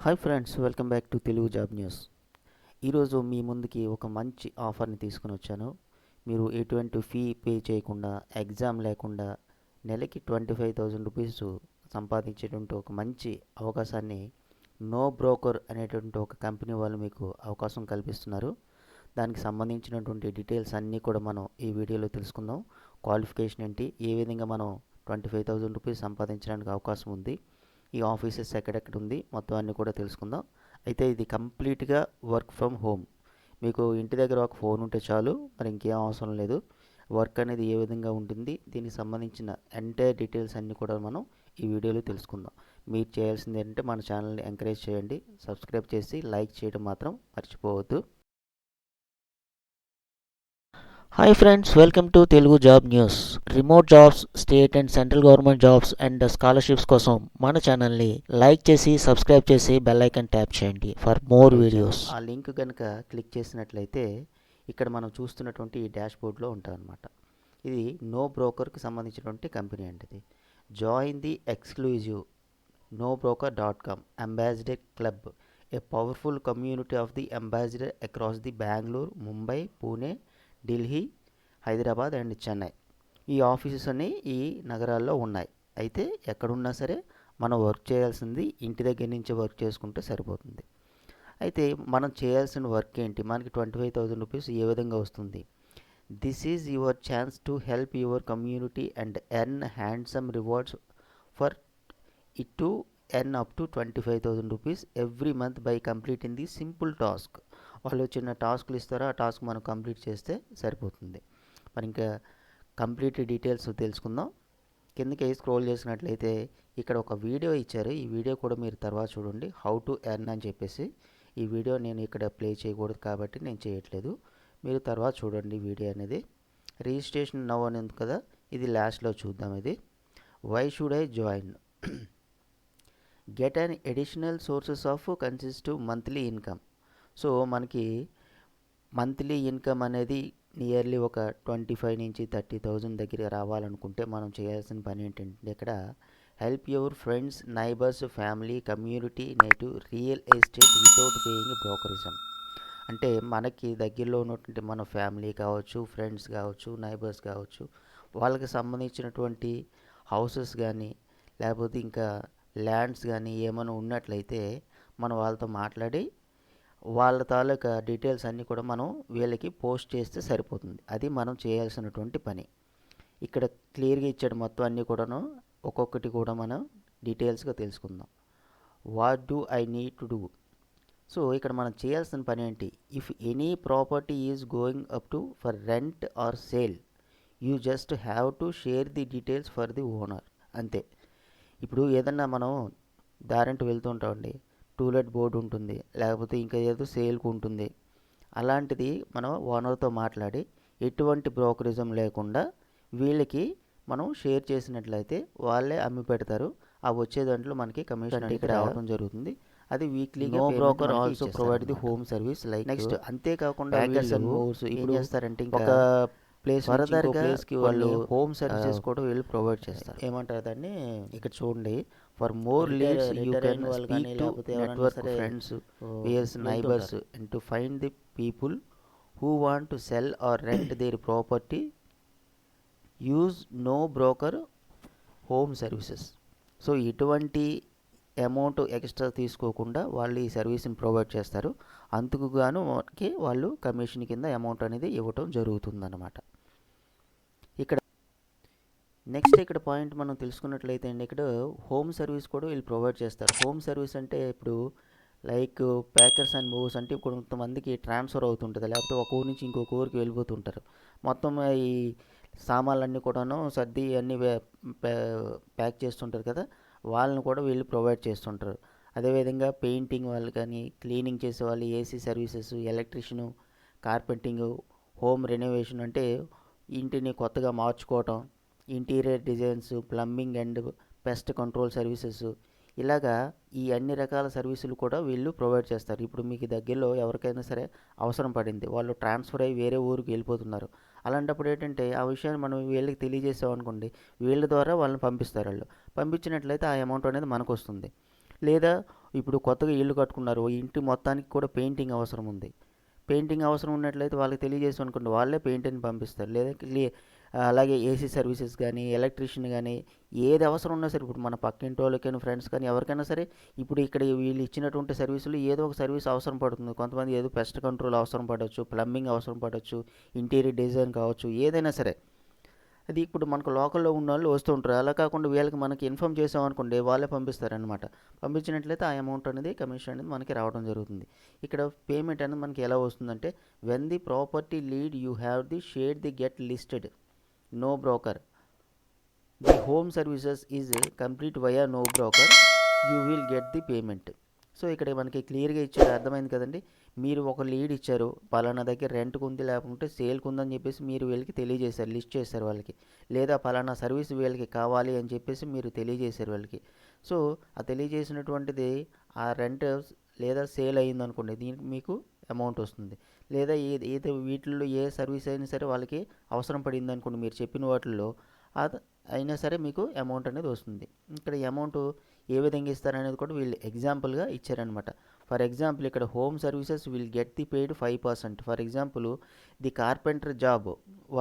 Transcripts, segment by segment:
Hi friends, welcome back to Telugu job news. ఈరోజు మీ ముందుకి ఒక మంచి ఆఫర్ని తీసుకుని వచ్చాను. మీరు ఎటువంటి ఫీ పే చేయకుండా, ఎగ్జామ్ లేకుండా నెలకి 25,000 రూపీస్ సంపాదించేటువంటి ఒక మంచి అవకాశాన్ని నో బ్రోకర్ అనేటువంటి ఒక కంపెనీ వాళ్ళు మీకు అవకాశం కల్పిస్తున్నారు. దానికి సంబంధించినటువంటి డీటెయిల్స్ అన్నీ కూడా మనం ఈ వీడియోలో తెలుసుకుందాం. క్వాలిఫికేషన్ ఏంటి, ఏ విధంగా మనం 25,000 రూపీస్ సంపాదించడానికి అవకాశం ఉంది, ఈ ఆఫీసెస్ ఎక్కడెక్కడ ఉంది, మొత్తం అన్నీ కూడా తెలుసుకుందాం. అయితే ఇది కంప్లీట్గా వర్క్ ఫ్రమ్ హోమ్. మీకు ఇంటి దగ్గర ఒక ఫోన్ ఉంటే చాలు, మరి ఇంకేం అవసరం లేదు. వర్క్ అనేది ఏ విధంగా ఉంటుంది, దీనికి సంబంధించిన ఎంటైర్ డీటెయిల్స్ అన్నీ కూడా మనం ఈ వీడియోలో తెలుసుకుందాం. మీరు చేయాల్సింది ఏంటంటే మన ఛానల్ని ఎంకరేజ్ చేయండి, సబ్స్క్రైబ్ చేసి లైక్ చేయడం మాత్రం మర్చిపోవద్దు. Hi friends, welcome to Telugu job news. Remote jobs, state and central government jobs and scholarships కోసం మన ఛానల్ని లైక్ చేసి సబ్స్క్రైబ్ చేసి బెల్ ఐకాన్ ట్యాప్ చేయండి ఫర్ మోర్ వీడియోస్. ఆ లింక్ కనుక క్లిక్ చేసినట్లయితే ఇక్కడ మనం చూస్తున్నటువంటి ఈ డాష్ బోర్డ్లో ఉంటామన్నమాట. ఇది నో బ్రోకర్కి సంబంధించినటువంటి కంపెనీ అండి. ఇది join the exclusive nobroker.com ambassador club, a powerful community of the ambassador across the Bengaluru, Mumbai, Pune, Delhi, Hyderabad and Chennai. ఈ ఆఫీసెస్ అన్నీ ఈ నగరాల్లో ఉన్నాయి. అయితే ఎక్కడున్నా సరే మనం వర్క్ చేయాల్సింది ఇంటి దగ్గర నుంచి వర్క్ చేసుకుంటే సరిపోతుంది. అయితే మనం చేయాల్సిన వర్క్ ఏంటి, మనకి 25,000 రూపీస్ ఏ విధంగా వస్తుంది? This is your chance to help your community and earn handsome rewards for it to earn up to 25,000 rupees every month by completing the simple task. వాళ్ళు చిన్న టాస్క్లు ఇస్తారో ఆ టాస్క్ మనం కంప్లీట్ చేస్తే సరిపోతుంది. మరి ఇంకా కంప్లీట్ డీటెయిల్స్ తెలుసుకుందాం. కిందకి స్క్రోల్ చేసినట్లయితే ఇక్కడ ఒక వీడియో ఇచ్చారు. ఈ వీడియో కూడా మీరు తర్వాత చూడండి, హౌ టు ఎర్న్ అని చెప్పేసి. ఈ వీడియో నేను ఇక్కడ ప్లే చేయకూడదు కాబట్టి నేను చేయట్లేదు, మీరు తర్వాత చూడండి వీడియో అనేది. రిజిస్ట్రేషన్ నౌ అని ఉంది కదా, ఇది లాస్ట్లో చూద్దాం. ఇది why should I join, get an additional sources of consistent monthly income. So మనకి మంత్లీ ఇన్కమ్ అనేది నియర్లీ ఒక 25 నుంచి 30,000 దగ్గర రావాలనుకుంటే మనం చేయాల్సిన పని ఏంటంటే ఇక్కడ help your friends, neighbours, family, community native real estate without paying brokerism. అంటే మనకి దగ్గరలో ఉన్నటువంటి మన ఫ్యామిలీ కావచ్చు, ఫ్రెండ్స్ కావచ్చు, నైబర్స్ కావచ్చు, వాళ్ళకి సంబంధించినటువంటి హౌసెస్ కానీ లేకపోతే ఇంకా ల్యాండ్స్ కానీ ఏమైనా ఉన్నట్లయితే మనం వాళ్ళతో మాట్లాడి వాళ్ళ తాలూకా డీటెయిల్స్ అన్నీ కూడా మనం వీళ్ళకి పోస్ట్ చేస్తే సరిపోతుంది. అది మనం చేయాల్సినటువంటి పని. ఇక్కడ క్లియర్గా ఇచ్చాడు మొత్తం అన్నీ కూడాను. ఒక్కొక్కటి కూడా మనం డీటెయిల్స్గా తెలుసుకుందాం. What do I need to do. So ఇక్కడ మనం చేయాల్సిన పని ఏంటి, if any property is going up to for rent are sale, you just have to share the details for the owner. అంతే. ఇప్పుడు ఏదన్నా మనం దారింటి వెళ్తుంటామండి, టూలెట్ బోర్డు ఉంటుంది, లేకపోతే ఇంకా ఏదో సేల్కు ఉంటుంది. అలాంటిది మనం ఓనర్తో మాట్లాడి ఎటువంటి బ్రోకరిజం లేకుండా వీళ్ళకి మనం షేర్ చేసినట్లయితే వాళ్ళే అమ్మి పెడతారు. ఆ వచ్చే దాంట్లో మనకి కమిషన్ ఇక్కడ రావడం జరుగుతుంది. అది వీక్లీగా. NoBroker also provide the home service like next. అంతేకాకుండా ప్యాకర్స్ అండ్ మూవ్స్ ఏం చేస్తారంటే ఇంకా ఒక ప్లేస్ ఫర్దర్గా ప్లేస్కి వాళ్ళు హోమ్ సర్వీసెస్ కూడా వీళ్ళు ప్రొవైడ్ చేస్తారు. ఏమంటారు దాన్ని ఇక్కడ చూడండి. For more leads you can speak to network friends, peers, neighbours and to find the people who want to sell or rent their property. Use no broker home services. So ఎటువంటి amount extra తీసుకోకుండా వాళ్ళు ఈ సర్వీస్ని provide చేస్తారు. అందుకు గాను మనకి వాళ్ళు కమిషన్ కింద అమౌంట్ అనేది ఇవ్వటం జరుగుతుందన్నమాట. ఇక్కడ నెక్స్ట్ ఇక్కడ పాయింట్ మనం తెలుసుకున్నట్లయితే అండి, ఇక్కడ హోమ్ సర్వీస్ కూడా వీళ్ళు ప్రొవైడ్ చేస్తారు. హోమ్ సర్వీస్ అంటే ఇప్పుడు లైక్ ప్యాకర్స్ అండ్ మూవ్స్ అంటే ఇప్పుడు కొంతమందికి ట్రాన్స్ఫర్ అవుతుంటుంది, లేకపోతే ఒక ఊరు నుంచి ఇంకొక ఊరికి వెళ్ళిపోతుంటారు. మొత్తం ఈ సామాన్లన్నీ కూడాను సర్ది అన్నీ ప్యాక్ చేస్తుంటారు కదా, వాళ్ళని కూడా వీళ్ళు ప్రొవైడ్ చేస్తుంటారు. అదేవిధంగా పెయింటింగ్ వాళ్ళు కానీ, క్లీనింగ్ చేసే వాళ్ళు, ఏసీ సర్వీసెస్, ఎలక్ట్రిషియను, కార్పెంటింగు, హోమ్ రెనోవేషన్ అంటే ఇంటిని కొత్తగా మార్చుకోవటం, interior designs, plumbing and pest control services, ఇలాగా ఈ అన్ని రకాల సర్వీసులు కూడా వీళ్ళు ప్రొవైడ్ చేస్తారు. ఇప్పుడు మీకు దగ్గరలో ఎవరికైనా సరే అవసరం పడింది, వాళ్ళు ట్రాన్స్ఫర్ అయ్యి వేరే ఊరికి వెళ్ళిపోతున్నారు. అలాంటప్పుడు ఏంటంటే ఆ విషయాన్ని మనం వీళ్ళకి తెలియజేసామనుకోండి, వీళ్ళ ద్వారా వాళ్ళని పంపిస్తారు. వాళ్ళు పంపించినట్లయితే ఆ అమౌంట్ అనేది మనకు వస్తుంది. లేదా ఇప్పుడు కొత్తగా ఇల్లు కట్టుకున్నారు, ఇంటి మొత్తానికి కూడా పెయింటింగ్ అవసరం ఉంది. పెయింటింగ్ అవసరం ఉన్నట్లయితే వాళ్ళకి తెలియజేసి అనుకోండి, వాళ్ళే పెయింటర్ని పంపిస్తారు. లేదా అలాగే ఏసీ సర్వీసెస్ కానీ, ఎలక్ట్రీషియన్ కానీ, ఏది అవసరం ఉన్నా సరే, ఇప్పుడు మన పక్కింటి వాళ్ళకైనా ఫ్రెండ్స్ కానీ ఎవరికైనా సరే, ఇప్పుడు ఇక్కడ వీళ్ళు ఇచ్చినటువంటి సర్వీసులు ఏదో ఒక సర్వీస్ అవసరం పడుతుంది. కొంతమంది ఏదో పెస్ట్ కంట్రోల్ అవసరం పడవచ్చు, ప్లంబింగ్ అవసరం పడవచ్చు, ఇంటీరియర్ డిజైన్ కావచ్చు, ఏదైనా సరే అది ఇప్పుడు మనకు లోకల్లో ఉన్న వాళ్ళు వస్తూ ఉంటారు. అలా కాకుండా వీళ్ళకి మనకి ఇన్ఫామ్ చేసామనుకోండి, వాళ్ళే పంపిస్తారనమాట. పంపించినట్లయితే ఆ అమౌంట్ అనేది, కమిషన్ అనేది మనకి రావడం జరుగుతుంది. ఇక్కడ పేమెంట్ అనేది మనకి ఎలా వస్తుందంటే, when the property lead you have the share the get listed no broker the home services is complete via no broker you will get the payment. So ఇక్కడ మనకి క్లియర్గా ఇచ్చారు, అర్థమైంది కదండి. మీరు ఒక లీడ్ ఇచ్చారు, పలానా దగ్గర రెంట్కి ఉంది లేకుంటే సేల్కి ఉందని చెప్పేసి మీరు వీళ్ళకి తెలియజేశారు, లిస్ట్ చేశారు వాళ్ళకి. లేదా పలానా సర్వీస్ వీళ్ళకి కావాలి అని చెప్పేసి మీరు తెలియజేశారు వాళ్ళకి. సో ఆ తెలియజేసినటువంటిది ఆ రెంట్ లేదా సేల్ అయ్యింది అనుకోండి, దీనికి మీకు అమౌంట్ వస్తుంది. లేదా ఏదో వీటిల్లో ఏ సర్వీస్ అయినా సరే వాళ్ళకి అవసరం పడింది అనుకోండి, మీరు చెప్పిన వాటిల్లో అది అయినా సరే మీకు అమౌంట్ అనేది వస్తుంది. ఇక్కడ అమౌంట్ ఏ విధంగా ఇస్తారనేది కూడా వీళ్ళు ఎగ్జాంపుల్గా ఇచ్చారనమాట. ఫర్ ఎగ్జాంపుల్ ఇక్కడ home services will get the paid 5%. For example the carpenter job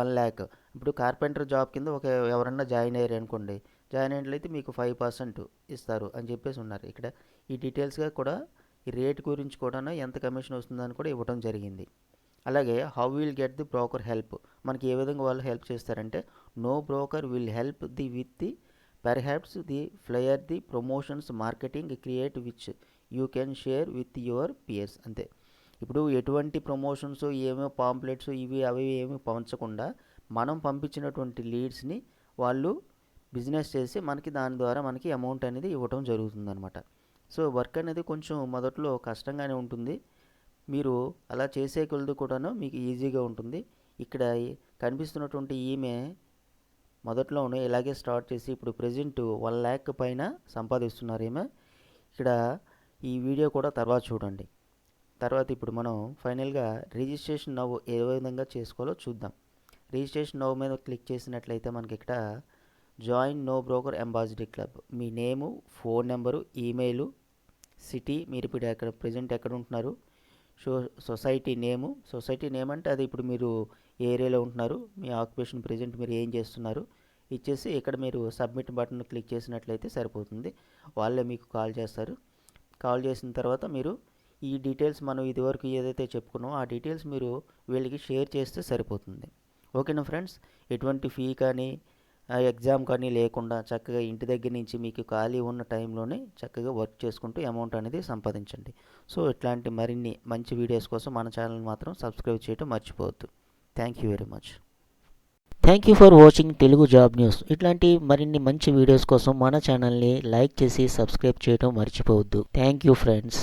1 lakh. ఇప్పుడు కార్పెంటర్ జాబ్ కింద ఎవరన్నా జాయిన్ అయ్యారు అనుకోండి, జాయిన్ అయినట్లయితే మీకు 5% ఇస్తారు అని చెప్పేసి ఉన్నారు. ఇక్కడ ఈ డీటెయిల్స్గా కూడా ఈ రేట్ గురించి కూడా ఎంత కమిషన్ వస్తుందని కూడా ఇవ్వడం జరిగింది. అలాగే how will get the broker help, మనకి ఏ విధంగా వాళ్ళు హెల్ప్ చేస్తారంటే, no broker will help the with the perhaps the flyer the promotions marketing create which you can share with your peers. అంతే. ఇప్పుడు ఎటువంటి ప్రమోషన్స్, ఏమో పాంప్లెట్స్ ఇవి అవి ఏమి పంచకుండా మనం పంపించినటువంటి లీడ్స్ని వాళ్ళు బిజినెస్ చేసి మనకి దాని ద్వారా మనకి అమౌంట్ అనేది ఇవ్వడం జరుగుతుందన్నమాట. సో వర్క్ అనేది కొంచెం మొదట్లో కష్టంగానే ఉంటుంది, మీరు అలా చేసే కొలది కూడాను మీకు ఈజీగా ఉంటుంది. ఇక్కడ కనిపిస్తున్నటువంటి ఈమె మొదట్లోనే ఇలాగే స్టార్ట్ చేసి ఇప్పుడు ప్రెజెంట్ 1 lakh పైన సంపాదిస్తున్నారు ఈమె. ఇక్కడ ఈ వీడియో కూడా తర్వాత చూడండి. తర్వాత ఇప్పుడు మనం ఫైనల్గా రిజిస్ట్రేషన్ నవ్ ఏ విధంగా చేసుకోవాలో చూద్దాం. రిజిస్ట్రేషన్ నవ్ మీద క్లిక్ చేసినట్లయితే మనకి ఇక్కడ join NoBroker ambassador club, మీ name, phone number, email, city, మీరు ఇప్పుడు ఎక్కడ ప్రెజెంట్ ఎక్కడ ఉంటున్నారు, సొసైటీ నేమ్ అంటే అది ఇప్పుడు మీరు ఏ ఏరియాలో ఉంటున్నారు, మీ ఆక్యుపేషన్ ప్రెజెంట్ మీరు ఏం చేస్తున్నారు ఇచ్చేసి ఇక్కడ మీరు సబ్మిట్ బటన్ క్లిక్ చేసినట్లయితే సరిపోతుంది. వాళ్ళే మీకు కాల్ చేస్తారు. కాల్ చేసిన తర్వాత మీరు ఈ డీటెయిల్స్ మనం ఇదివరకు ఏదైతే చెప్పుకున్నామో ఆ డీటెయిల్స్ మీరు వీళ్ళకి షేర్ చేస్తే సరిపోతుంది. ఓకేనా ఫ్రెండ్స్, ఎటువంటి ఫీ కానీ ఎగ్జామ్ కానీ లేకుండా చక్కగా ఇంటి దగ్గర నుంచి మీకు ఖాళీ ఉన్న టైంలోనే చక్కగా వర్క్ చేసుకుంటూ అమౌంట్ అనేది సంపాదించండి. సో ఇట్లాంటి మరిన్ని మంచి వీడియోస్ కోసం మన ఛానల్ మాత్రం సబ్స్క్రైబ్ చేయడం మర్చిపోవద్దు. Thank you very much. Thank you for watching Telugu job news. ఇట్లాంటి మరిన్ని మంచి వీడియోస్ కోసం మన ఛానల్ని లైక్ చేసి సబ్స్క్రైబ్ చేయడం మర్చిపోవద్దు. Thank you friends.